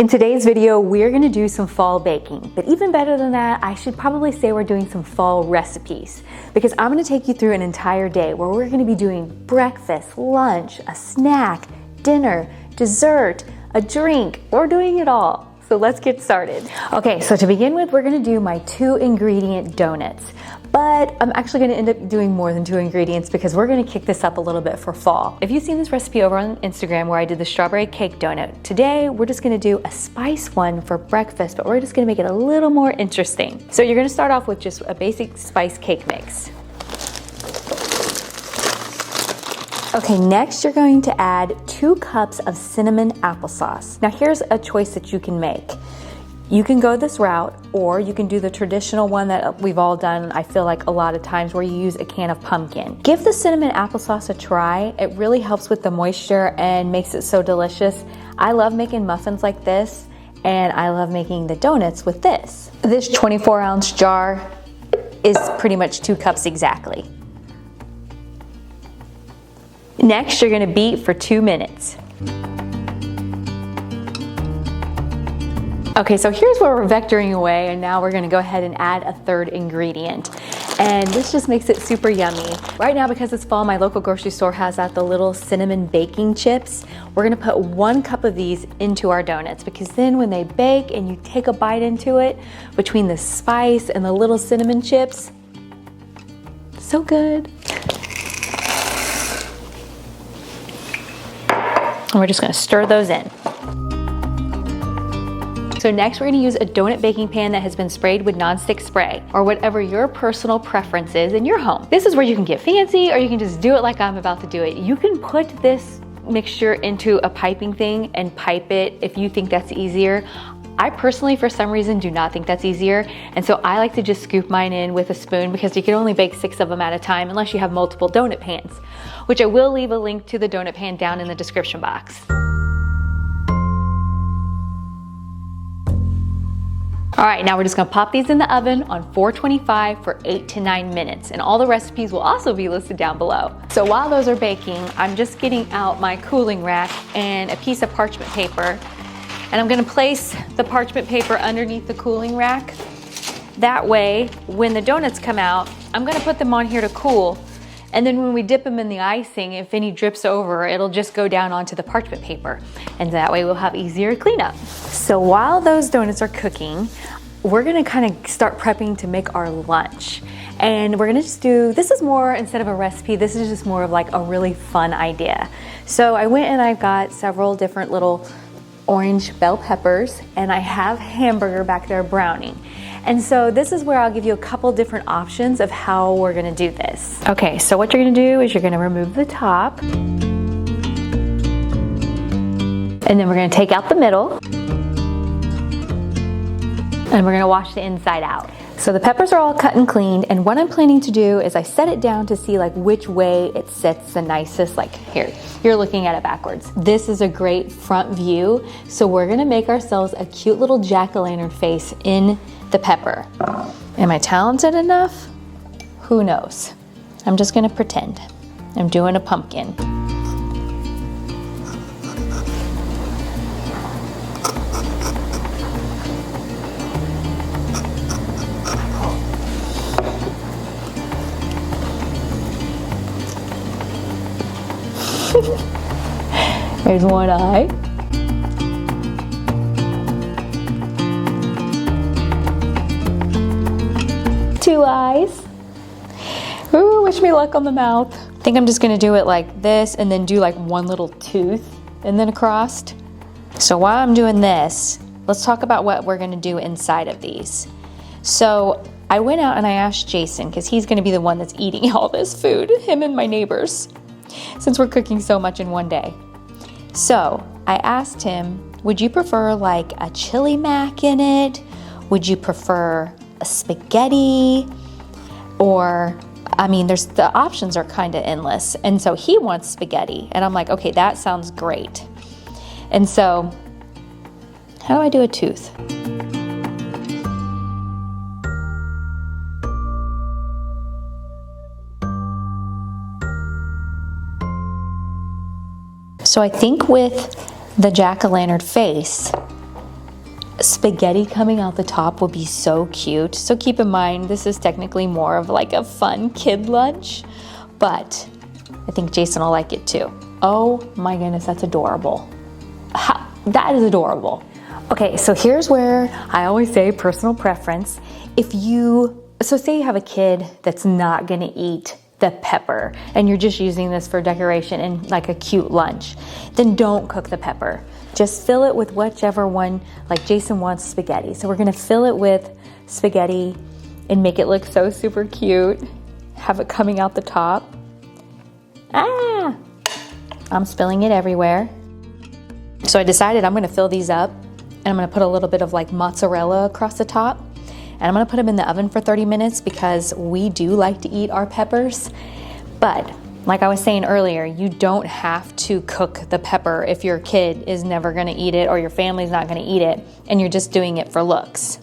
In today's video, we're gonna do some fall baking, but even better than that, I should probably say we're doing some fall recipes, because I'm gonna take you through an entire day where we're gonna be doing breakfast, lunch, a snack, dinner, dessert, a drink. We're doing it all. So let's get started. Okay, so to begin with, we're gonna do my 2-ingredient donuts. But I'm actually gonna end up doing more than 2 ingredients because we're gonna kick this up a little bit for fall. If you've seen this recipe over on Instagram where I did the strawberry cake donut, today we're just gonna do a spice one for breakfast, but we're just gonna make it a little more interesting. So you're gonna start off with just a basic spice cake mix. Okay, next you're going to add 2 cups of cinnamon applesauce. Now here's a choice that you can make. You can go this route, or you can do the traditional one that we've all done, I feel like a lot of times, where you use a can of pumpkin. Give the cinnamon applesauce a try. It really helps with the moisture and makes it so delicious. I love making muffins like this, and I love making the donuts with this. This 24-ounce jar is pretty much 2 cups exactly. Next, you're gonna beat for 2 minutes. Okay, so here's where we're vectoring away, and now we're gonna go ahead and add a 3rd ingredient. And this just makes it super yummy. Right now, because it's fall, my local grocery store has out the little cinnamon baking chips. We're gonna put 1 cup of these into our donuts, because then when they bake and you take a bite into it, between the spice and the little cinnamon chips, so good. And we're just gonna stir those in. So next we're gonna use a donut baking pan that has been sprayed with nonstick spray, or whatever your personal preference is in your home. This is where you can get fancy, or you can just do it like I'm about to do it. You can put this mixture into a piping thing and pipe it if you think that's easier. I personally, for some reason, do not think that's easier, and so I like to just scoop mine in with a spoon, because you can only bake 6 of them at a time unless you have multiple donut pans, which I will leave a link to the donut pan down in the description box. All right, now we're just gonna pop these in the oven on 425 for 8 to 9 minutes, and all the recipes will also be listed down below. So while those are baking, I'm just getting out my cooling rack and a piece of parchment paper, and I'm gonna place the parchment paper underneath the cooling rack. That way, when the donuts come out, I'm gonna put them on here to cool, and then when we dip them in the icing, if any drips over, it'll just go down onto the parchment paper, and that way we'll have easier cleanup. So while those donuts are cooking, we're gonna kind of start prepping to make our lunch. And we're gonna just do, this is more, instead of a recipe, this is just more of like a really fun idea. So I went and I got several different little orange bell peppers, and I have hamburger back there browning. And so this is where I'll give you a couple different options of how we're gonna do this. Okay, so what you're gonna do is you're gonna remove the top, and then we're gonna take out the middle, and we're gonna wash the inside out. So the peppers are all cut and cleaned, and what I'm planning to do is I set it down to see like which way it sits the nicest. Like here, you're looking at it backwards. This is a great front view, so we're gonna make ourselves a cute little jack-o'-lantern face in the pepper. Am I talented enough? Who knows? I'm just gonna pretend I'm doing a pumpkin. There's one eye. Two eyes. Ooh, wish me luck on the mouth. I think I'm just gonna do it like this, and then do like one little tooth and then across. So while I'm doing this, let's talk about what we're gonna do inside of these. So I went out and I asked Jason, because he's gonna be the one that's eating all this food, him and my neighbors, since we're cooking so much in one day. So I asked him, would you prefer like a chili mac in it? Would you prefer a spaghetti? Or, I mean, the options are kind of endless. And so he wants spaghetti. And I'm like, okay, that sounds great. And so, how do I do a tooth? So I think with the jack-o'-lantern face, spaghetti coming out the top would be so cute. So keep in mind, this is technically more of like a fun kid lunch, but I think Jason will like it too. Oh my goodness, that's adorable. That is adorable. Okay, so here's where I always say personal preference. So say you have a kid that's not gonna eat the pepper and you're just using this for decoration and like a cute lunch, then don't cook the pepper. Just fill it with whichever one, like Jason wants spaghetti. So we're gonna fill it with spaghetti and make it look so super cute. Have it coming out the top. Ah! I'm spilling it everywhere. So I decided I'm gonna fill these up and I'm gonna put a little bit of like mozzarella across the top. And I'm gonna put them in the oven for 30 minutes because we do like to eat our peppers. But like I was saying earlier, you don't have to cook the pepper if your kid is never gonna eat it or your family's not gonna eat it and you're just doing it for looks.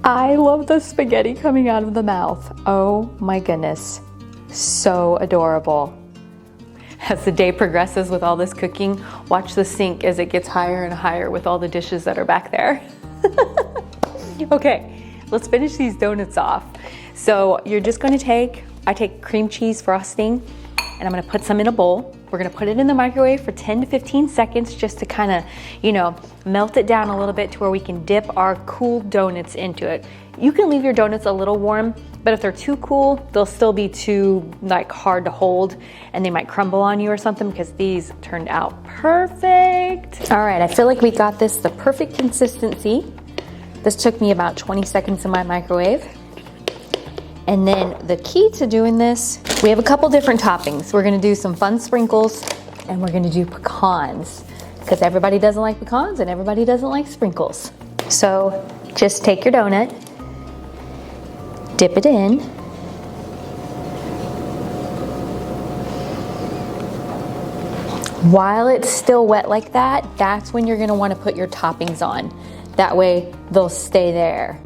I love the spaghetti coming out of the mouth. Oh my goodness, so adorable. As the day progresses with all this cooking, watch the sink as it gets higher and higher with all the dishes that are back there. Okay, let's finish these donuts off. So you're just gonna I take cream cheese frosting and I'm gonna put some in a bowl. We're gonna put it in the microwave for 10 to 15 seconds just to kind of, melt it down a little bit to where we can dip our cool donuts into it. You can leave your donuts a little warm, but if they're too cool, they'll still be too hard to hold and they might crumble on you or something because these turned out perfect. All right, I feel like we got this the perfect consistency. This took me about 20 seconds in my microwave. And then the key to doing this, we have a couple different toppings. We're gonna do some fun sprinkles and we're gonna do pecans because everybody doesn't like pecans and everybody doesn't like sprinkles. So just take your donut, dip it in, while it's still wet like that, that's when you're gonna wanna put your toppings on. That way they'll stay there.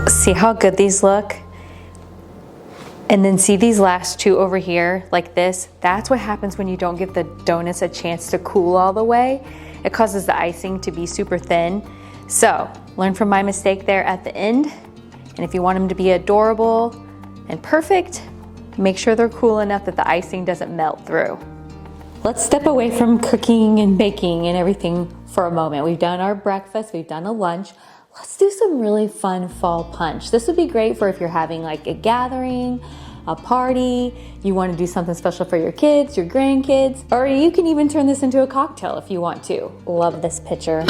See how good these look? And then see these last two over here, like this? That's what happens when you don't give the donuts a chance to cool all the way. It causes the icing to be super thin. So, learn from my mistake there at the end. And if you want them to be adorable and perfect, make sure they're cool enough that the icing doesn't melt through. Let's step away from cooking and baking and everything for a moment. We've done our breakfast, we've done a lunch. Let's do some really fun fall punch. This would be great for if you're having like a gathering, a party, you want to do something special for your kids, your grandkids, or you can even turn this into a cocktail if you want to. Love this picture.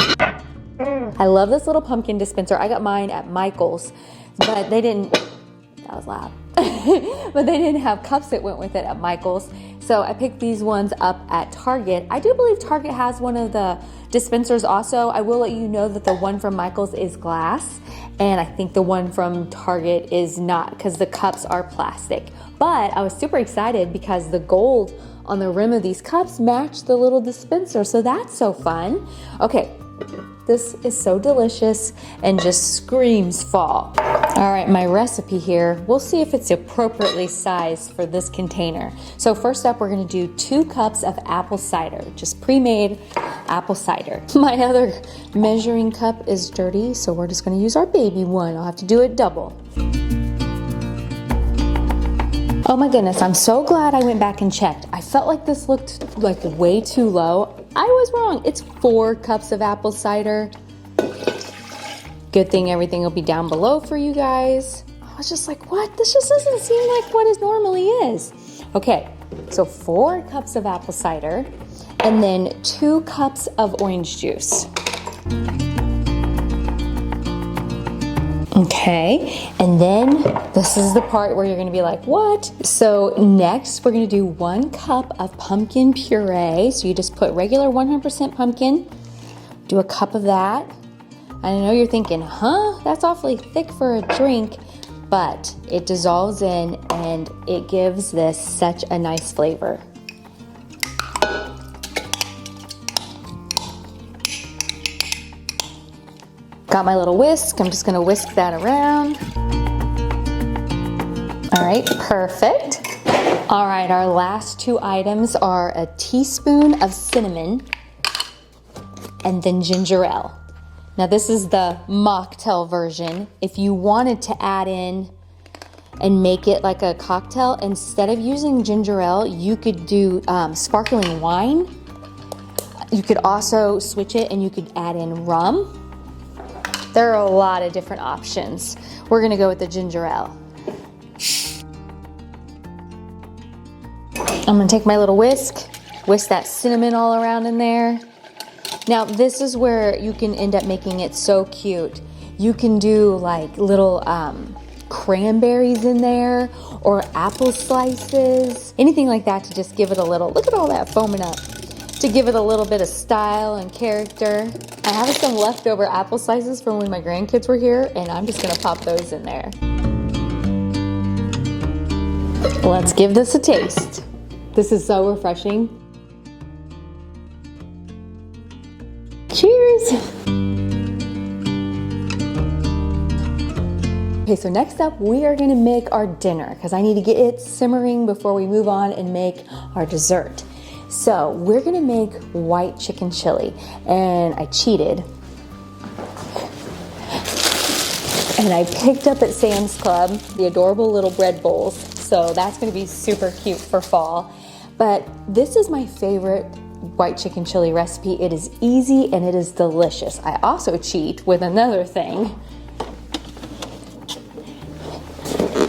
I love this little pumpkin dispenser. I got mine at Michael's, but they didn't, that was loud, but they didn't have cups that went with it at Michael's. So I picked these ones up at Target. I do believe Target has one of the dispensers also. I will let you know that the one from Michael's is glass, and I think the one from Target is not because the cups are plastic. But I was super excited because the gold on the rim of these cups matched the little dispenser, so that's so fun. Okay, this is so delicious and just screams fall. All right, my recipe here, we'll see if it's appropriately sized for this container. So first up, we're gonna do 2 cups of apple cider, just pre-made apple cider. My other measuring cup is dirty, so we're just gonna use our baby one. I'll have to do it double. Oh my goodness, I'm so glad I went back and checked. I felt like this looked like way too low. I was wrong, it's 4 cups of apple cider. Good thing everything will be down below for you guys. I was just like, what? This just doesn't seem like what it normally is. Okay, so 4 cups of apple cider and then 2 cups of orange juice. Okay, and then this is the part where you're gonna be like, what? So next we're gonna do 1 cup of pumpkin puree. So you just put regular 100% pumpkin, do a cup of that. I know you're thinking, huh? That's awfully thick for a drink, but it dissolves in and it gives this such a nice flavor. got my little whisk. I'm just gonna whisk that around. All right, perfect. All right, our last two items are a teaspoon of cinnamon and then ginger ale. Now this is the mocktail version. If you wanted to add in and make it like a cocktail, instead of using ginger ale, you could do sparkling wine. You could also switch it and you could add in rum. There are a lot of different options. We're gonna go with the ginger ale. I'm gonna take my little whisk that cinnamon all around in there. Now this is where you can end up making it so cute. You can do like little cranberries in there or apple slices, anything like that to just give it a little, look at all that foaming up, to give it a little bit of style and character. I have some leftover apple slices from when my grandkids were here and I'm just gonna pop those in there. Let's give this a taste. This is so refreshing. Cheers! Okay, so next up we are gonna make our dinner because I need to get it simmering before we move on and make our dessert. So we're gonna make white chicken chili, and I cheated. And I picked up at Sam's Club the adorable little bread bowls. So that's gonna be super cute for fall. But this is my favorite white chicken chili recipe. It is easy and it is delicious. I also cheat with another thing.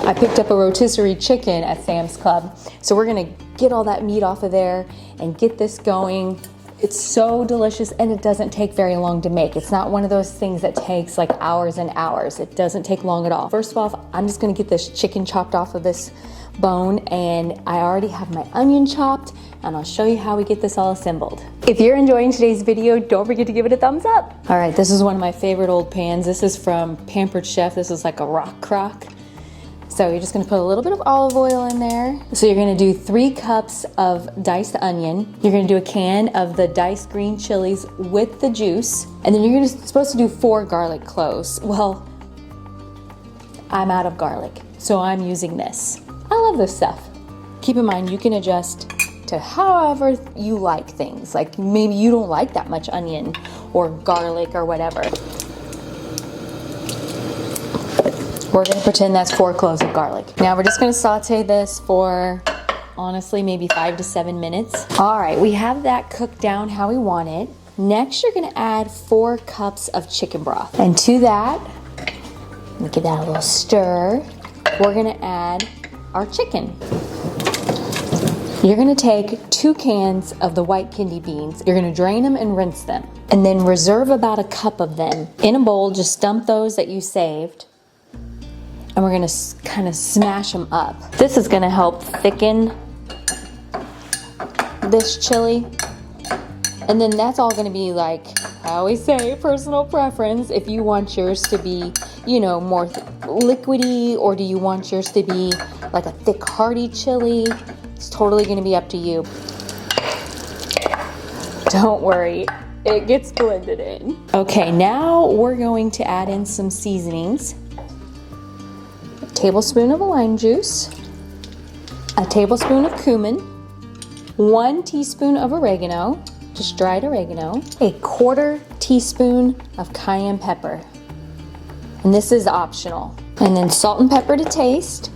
I picked up a rotisserie chicken at Sam's Club. So we're gonna get all that meat off of there and get this going. It's so delicious and it doesn't take very long to make. It's not one of those things that takes like hours and hours. It doesn't take long at all. First of all, I'm just gonna get this chicken chopped off of this bone, and I already have my onion chopped, and I'll show you how we get this all assembled. If you're enjoying today's video, don't forget to give it a thumbs up. All right, this is one of my favorite old pans. This is from Pampered Chef. This is like a rock crock. So you're just gonna put a little bit of olive oil in there. So you're gonna do 3 cups of diced onion. You're gonna do a can of the diced green chilies with the juice. And then you're supposed to do 4 garlic cloves. Well, I'm out of garlic, so I'm using this. I love this stuff. Keep in mind, you can adjust to however you like things. Like maybe you don't like that much onion or garlic or whatever. We're gonna pretend that's 4 cloves of garlic. Now we're just gonna saute this for, honestly, maybe 5 to 7 minutes. All right, we have that cooked down how we want it. Next, you're gonna add 4 cups of chicken broth. And to that, let me give that a little stir. We're gonna add our chicken. You're gonna take 2 cans of the white kidney beans. You're gonna drain them and rinse them. And then reserve about 1 cup of them. In a bowl, just dump those that you saved. And we're gonna kind of smash them up. This is gonna help thicken this chili. And then that's all gonna be, like I always say, personal preference. If you want yours to be, you know, more liquidy, or do you want yours to be like a thick, hearty chili? It's totally gonna be up to you. Don't worry, it gets blended in. Okay, now we're going to add in some seasonings. A tablespoon of lime juice, a tablespoon of cumin, 1 teaspoon of oregano, just dried oregano, a 1/4 teaspoon of cayenne pepper. And this is optional. And then salt and pepper to taste.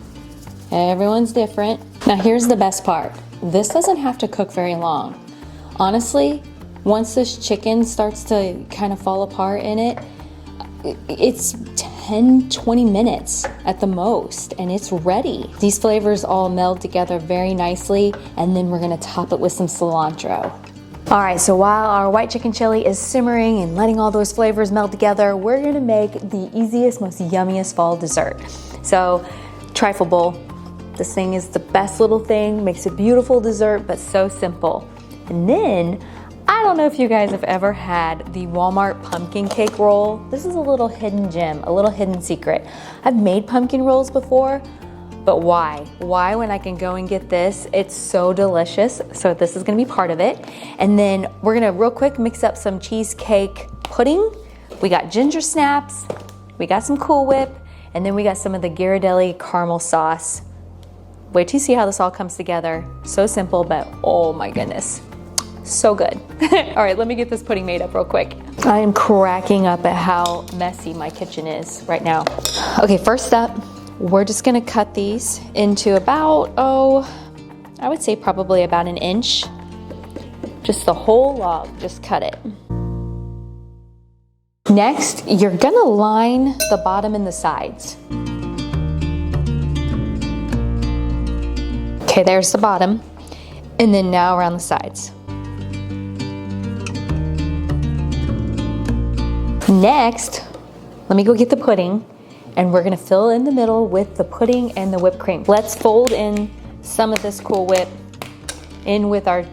Everyone's different. Now here's the best part. This doesn't have to cook very long. Honestly, once this chicken starts to kind of fall apart in it, it's 10-20 minutes at the most, and it's ready. These flavors all meld together very nicely, and then we're gonna top it with some cilantro. All right, so while our white chicken chili is simmering and letting all those flavors meld together, we're gonna make the easiest, most yummiest fall dessert. So, trifle bowl. This thing is the best little thing, makes a beautiful dessert, but so simple. And then, I don't know if you guys have ever had the Walmart pumpkin cake roll. This is a little hidden gem, a little hidden secret. I've made pumpkin rolls before, but why? Why when I can go and get this? It's so delicious. So this is gonna be part of it. And then we're gonna real quick mix up some cheesecake pudding We got ginger snaps, we got some Cool Whip, and then we got some of the Ghirardelli caramel sauce. Wait till you see how this all comes together. So simple, but oh my goodness, so good. All right, let me get this pudding made up real quick. I am cracking up at how messy my kitchen is right now. Okay, first up, we're just gonna cut these into about, I would say probably about an inch. Just the whole log, just cut it. Next, you're gonna line the bottom and the sides. Okay, there's the bottom. And then now around the sides. Next, let me go get the pudding, and we're gonna fill in the middle with the pudding and the whipped cream. Let's fold in some of this Cool Whip in with our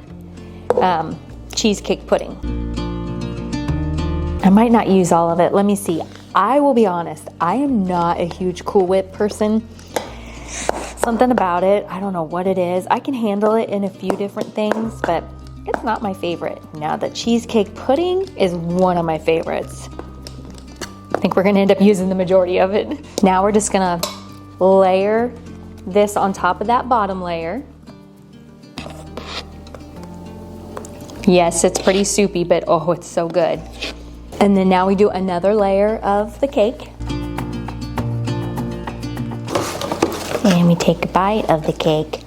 cheesecake pudding. I might not use all of it. Let me see. I will be honest, I am not a huge Cool Whip person. Something about it, I don't know what it is. I can handle it in a few different things, but it's not my favorite. Now the cheesecake pudding is one of my favorites. I think we're gonna end up using the majority of it. Now we're just gonna layer this on top of that bottom layer. Yes, it's pretty soupy, but oh, it's so good. And then now we do another layer of the cake. And we take a bite of the cake.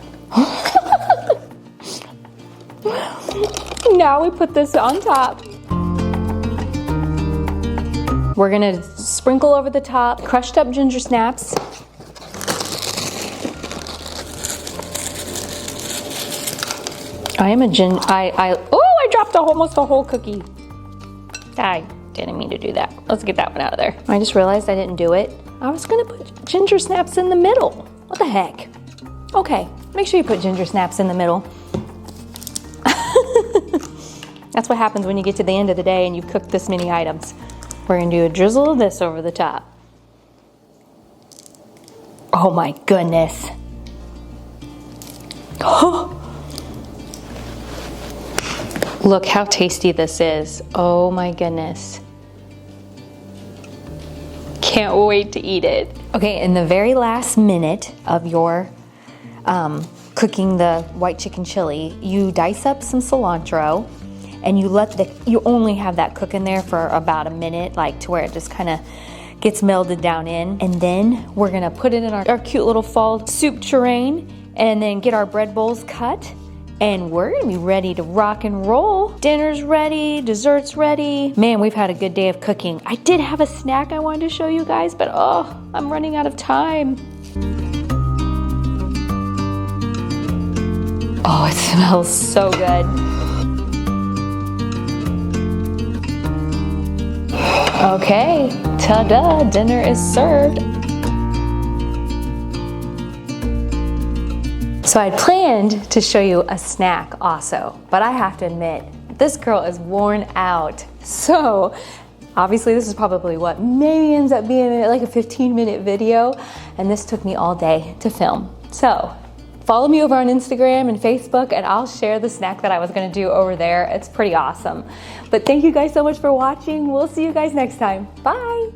Now we put this on top. We're gonna sprinkle over the top crushed up ginger snaps. I dropped almost a whole cookie. I didn't mean to do that. Let's get that one out of there. I just realized I didn't do it. I was gonna put ginger snaps in the middle. What the heck? Okay, make sure you put ginger snaps in the middle. That's what happens when you get to the end of the day and you've cooked this many items. We're gonna do a drizzle of this over the top. Oh my goodness. Look how tasty this is. Oh my goodness. Can't wait to eat it. Okay, in the very last minute of your cooking the white chicken chili, you dice up some cilantro and you only have that cook in there for about a minute, like to where it just kind of gets melded down in. And then we're gonna put it in our cute little fall soup tureen and then get our bread bowls cut. And we're gonna be ready to rock and roll. Dinner's ready, dessert's ready. Man, we've had a good day of cooking. I did have a snack I wanted to show you guys, but I'm running out of time. Oh, it smells so good. Okay, ta-da, dinner is served. So I planned to show you a snack also, but I have to admit, this girl is worn out. So obviously this is probably what maybe ends up being like a 15-minute video, and this took me all day to film. So follow me over on Instagram and Facebook, and I'll share the snack that I was gonna do over there. It's pretty awesome. But thank you guys so much for watching. We'll see you guys next time. Bye.